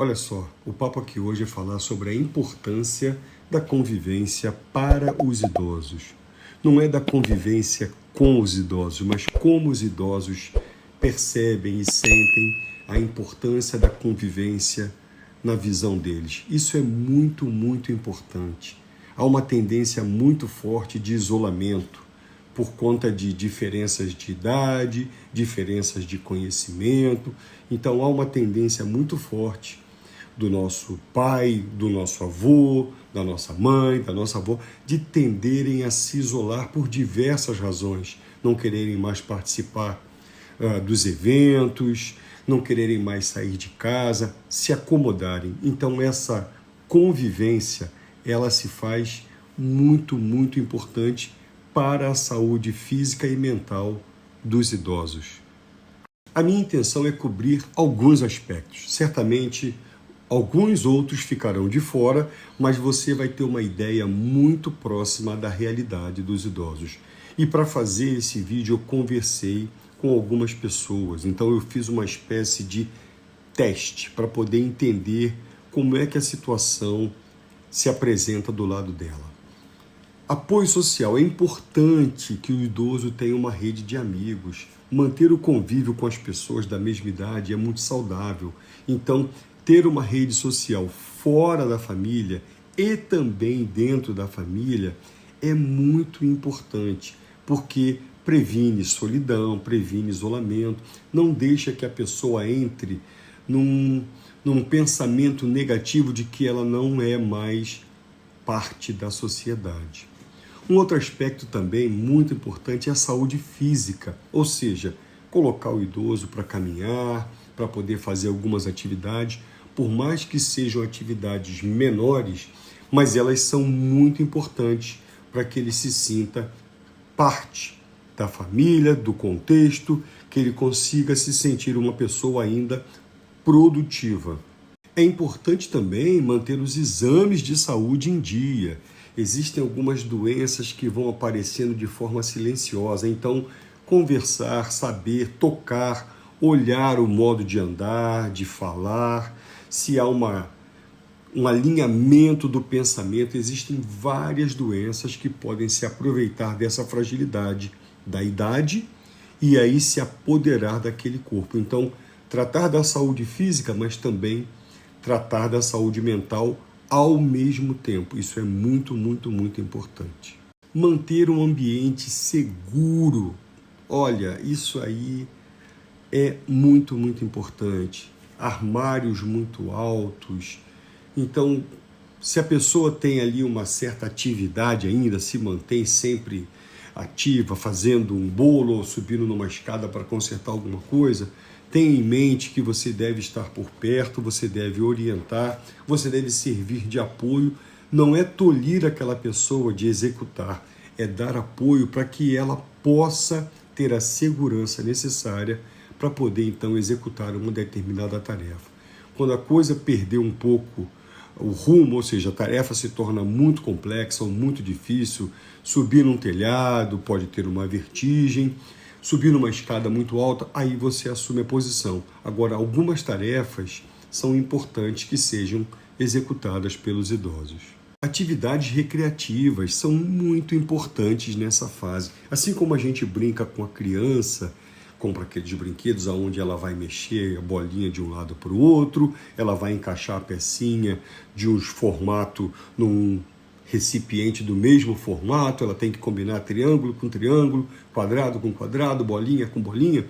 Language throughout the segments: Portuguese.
Olha só, o papo aqui hoje é falar sobre a importância da convivência para os idosos. Não é da convivência com os idosos, mas como os idosos percebem e sentem a importância da convivência na visão deles. Isso é muito, muito importante. Há uma tendência muito forte de isolamento por conta de diferenças de idade, diferenças de conhecimento. Então há uma tendência muito forte do nosso pai, do nosso avô, da nossa mãe, da nossa avó, de tenderem a se isolar por diversas razões, não quererem mais participar dos eventos, não quererem mais sair de casa, se acomodarem. Então essa convivência, ela se faz muito, muito importante para a saúde física e mental dos idosos. A minha intenção é cobrir alguns aspectos. Certamente, alguns outros ficarão de fora, mas você vai ter uma ideia muito próxima da realidade dos idosos. E para fazer esse vídeo, eu conversei com algumas pessoas. Então, eu fiz uma espécie de teste para poder entender como é que a situação se apresenta do lado dela. Apoio social. É importante que o idoso tenha uma rede de amigos. Manter o convívio com as pessoas da mesma idade é muito saudável. Então, ter uma rede social fora da família e também dentro da família é muito importante, porque previne solidão, previne isolamento, não deixa que a pessoa entre num pensamento negativo de que ela não é mais parte da sociedade. Um outro aspecto também muito importante é a saúde física, ou seja, colocar o idoso para caminhar, para poder fazer algumas atividades, por mais que sejam atividades menores, mas elas são muito importantes para que ele se sinta parte da família, do contexto, que ele consiga se sentir uma pessoa ainda produtiva. É importante também manter os exames de saúde em dia. Existem algumas doenças que vão aparecendo de forma silenciosa, então conversar, saber, tocar, olhar o modo de andar, de falar, se há um alinhamento do pensamento. Existem várias doenças que podem se aproveitar dessa fragilidade da idade e aí se apoderar daquele corpo. Então, tratar da saúde física, mas também tratar da saúde mental ao mesmo tempo. Isso é muito, muito, muito importante. Manter um ambiente seguro. Olha, isso aí é muito, muito importante. Armários muito altos. Então, se a pessoa tem ali uma certa atividade ainda, se mantém sempre ativa, fazendo um bolo ou subindo numa escada para consertar alguma coisa, tenha em mente que você deve estar por perto, você deve orientar, você deve servir de apoio. Não é tolir aquela pessoa de executar, é dar apoio para que ela possa ter a segurança necessária para poder então executar uma determinada tarefa. Quando a coisa perdeu um pouco o rumo, ou seja, a tarefa se torna muito complexa ou muito difícil, subir num telhado pode ter uma vertigem, subir numa escada muito alta, aí você assume a posição. Agora, algumas tarefas são importantes que sejam executadas pelos idosos. Atividades recreativas são muito importantes nessa fase. Assim como a gente brinca com a criança, compra aqueles brinquedos onde ela vai mexer a bolinha de um lado para o outro, ela vai encaixar a pecinha de um formato num recipiente do mesmo formato, ela tem que combinar triângulo com triângulo, quadrado com quadrado, bolinha com bolinha.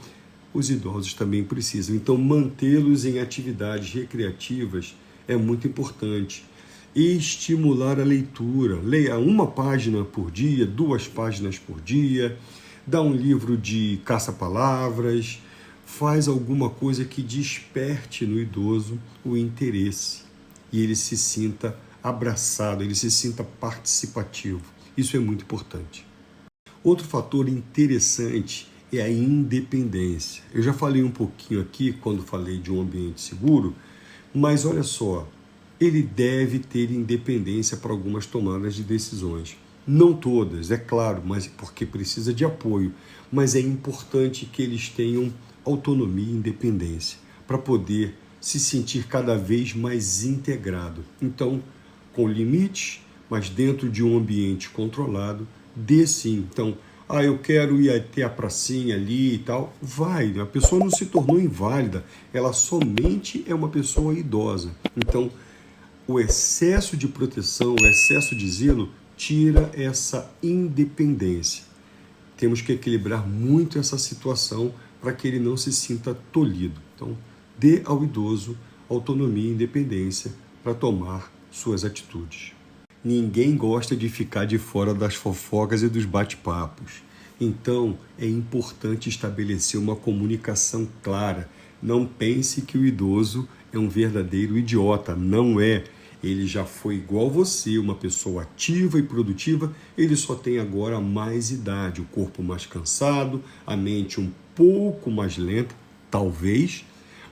Os idosos também precisam. Então, mantê-los em atividades recreativas é muito importante. E estimular a leitura. Leia uma página por dia, 2 páginas por dia, dá um livro de caça-palavras, faz alguma coisa que desperte no idoso o interesse e ele se sinta abraçado, ele se sinta participativo. Isso é muito importante. Outro fator interessante é a independência. Eu já falei um pouquinho aqui quando falei de um ambiente seguro, mas olha só, ele deve ter independência para algumas tomadas de decisões. Não todas, é claro, mas porque precisa de apoio, mas é importante que eles tenham autonomia e independência para poder se sentir cada vez mais integrado. Então, com limites, mas dentro de um ambiente controlado, dê sim. Então, eu quero ir até a pracinha ali e tal. Vai, a pessoa não se tornou inválida, ela somente é uma pessoa idosa. Então, o excesso de proteção, o excesso de zelo, tira essa independência. Temos que equilibrar muito essa situação para que ele não se sinta tolhido. Então, dê ao idoso autonomia e independência para tomar suas atitudes. Ninguém gosta de ficar de fora das fofocas e dos bate-papos. Então, é importante estabelecer uma comunicação clara. Não pense que o idoso é um verdadeiro idiota. Não é. Ele já foi igual você, uma pessoa ativa e produtiva, ele só tem agora mais idade, o corpo mais cansado, a mente um pouco mais lenta, talvez,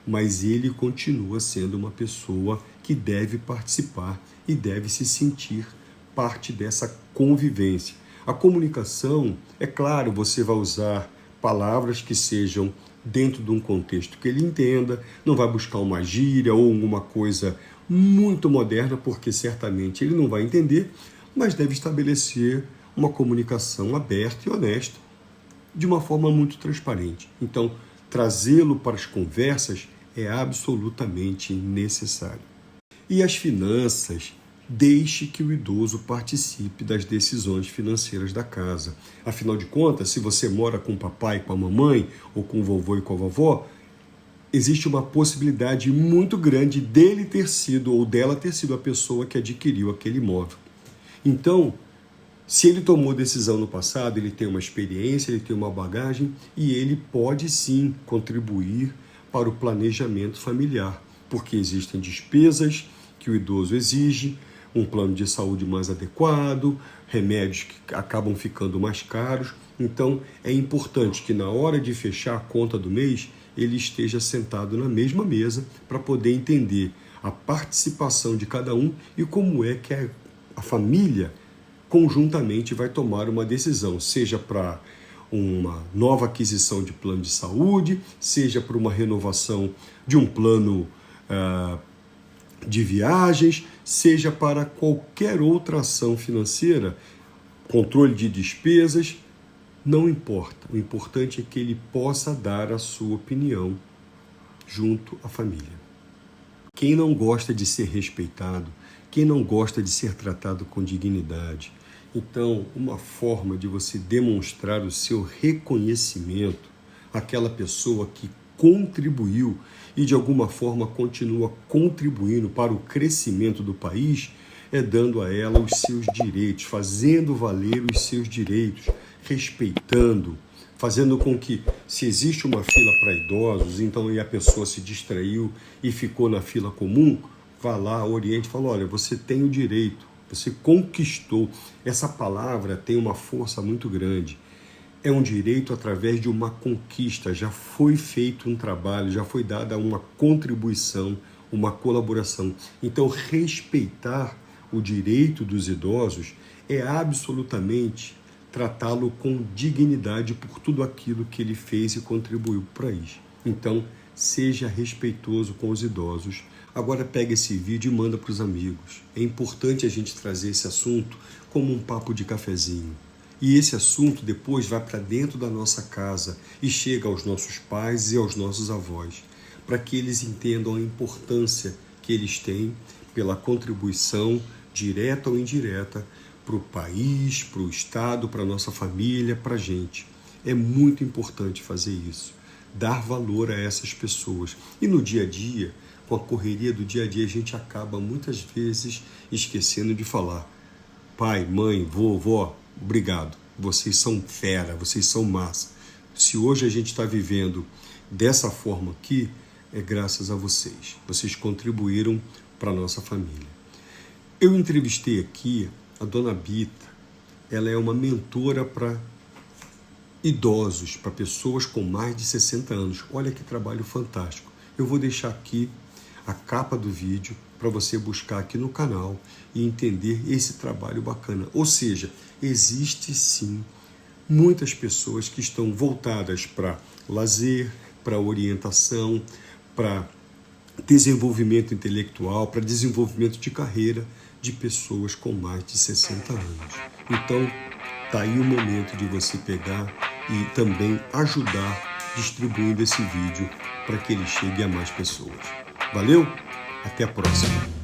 mas ele continua sendo uma pessoa que deve participar e deve se sentir parte dessa convivência. A comunicação, é claro, você vai usar palavras que sejam dentro de um contexto que ele entenda, não vai buscar uma gíria ou alguma coisa muito moderna, porque certamente ele não vai entender, mas deve estabelecer uma comunicação aberta e honesta, de uma forma muito transparente. Então, trazê-lo para as conversas é absolutamente necessário. E as finanças, deixe que o idoso participe das decisões financeiras da casa. Afinal de contas, se você mora com o papai e com a mamãe, ou com o vovô e com a vovó, existe uma possibilidade muito grande dele ter sido ou dela ter sido a pessoa que adquiriu aquele imóvel. Então, se ele tomou decisão no passado, ele tem uma experiência, ele tem uma bagagem e ele pode sim contribuir para o planejamento familiar, porque existem despesas que o idoso exige, um plano de saúde mais adequado, remédios que acabam ficando mais caros. Então, é importante que na hora de fechar a conta do mês, ele esteja sentado na mesma mesa para poder entender a participação de cada um e como é que a família conjuntamente vai tomar uma decisão, seja para uma nova aquisição de plano de saúde, seja para uma renovação de um plano de viagens, seja para qualquer outra ação financeira, controle de despesas, não importa. O importante é que ele possa dar a sua opinião junto à família. Quem não gosta de ser respeitado, quem não gosta de ser tratado com dignidade? Então, uma forma de você demonstrar o seu reconhecimento àquela pessoa que contribuiu e de alguma forma continua contribuindo para o crescimento do país é dando a ela os seus direitos, fazendo valer os seus direitos, respeitando, fazendo com que, se existe uma fila para idosos, então a pessoa se distraiu e ficou na fila comum, vá lá, oriente e fala, olha, você tem o direito, você conquistou. Essa palavra tem uma força muito grande. É um direito através de uma conquista, já foi feito um trabalho, já foi dada uma contribuição, uma colaboração. Então, respeitar o direito dos idosos é absolutamente tratá-lo com dignidade por tudo aquilo que ele fez e contribuiu para isso. Então, seja respeitoso com os idosos. Agora pega esse vídeo e manda para os amigos. É importante a gente trazer esse assunto como um papo de cafezinho. E esse assunto depois vai para dentro da nossa casa e chega aos nossos pais e aos nossos avós, para que eles entendam a importância que eles têm pela contribuição direta ou indireta para o país, para o Estado, para a nossa família, para a gente. É muito importante fazer isso, dar valor a essas pessoas. E no dia a dia, com a correria do dia a dia, a gente acaba muitas vezes esquecendo de falar: pai, mãe, vovó, obrigado, vocês são fera, vocês são massa. Se hoje a gente está vivendo dessa forma aqui, é graças a vocês. Vocês contribuíram para a nossa família. Eu entrevistei aqui a dona Bita. Ela é uma mentora para idosos, para pessoas com mais de 60 anos. Olha que trabalho fantástico. Eu vou deixar aqui a capa do vídeo para você buscar aqui no canal e entender esse trabalho bacana. Ou seja, existe sim muitas pessoas que estão voltadas para lazer, para orientação, para desenvolvimento intelectual, para desenvolvimento de carreira de pessoas com mais de 60 anos. Então, tá aí o momento de você pegar e também ajudar distribuindo esse vídeo para que ele chegue a mais pessoas. Valeu? Até a próxima!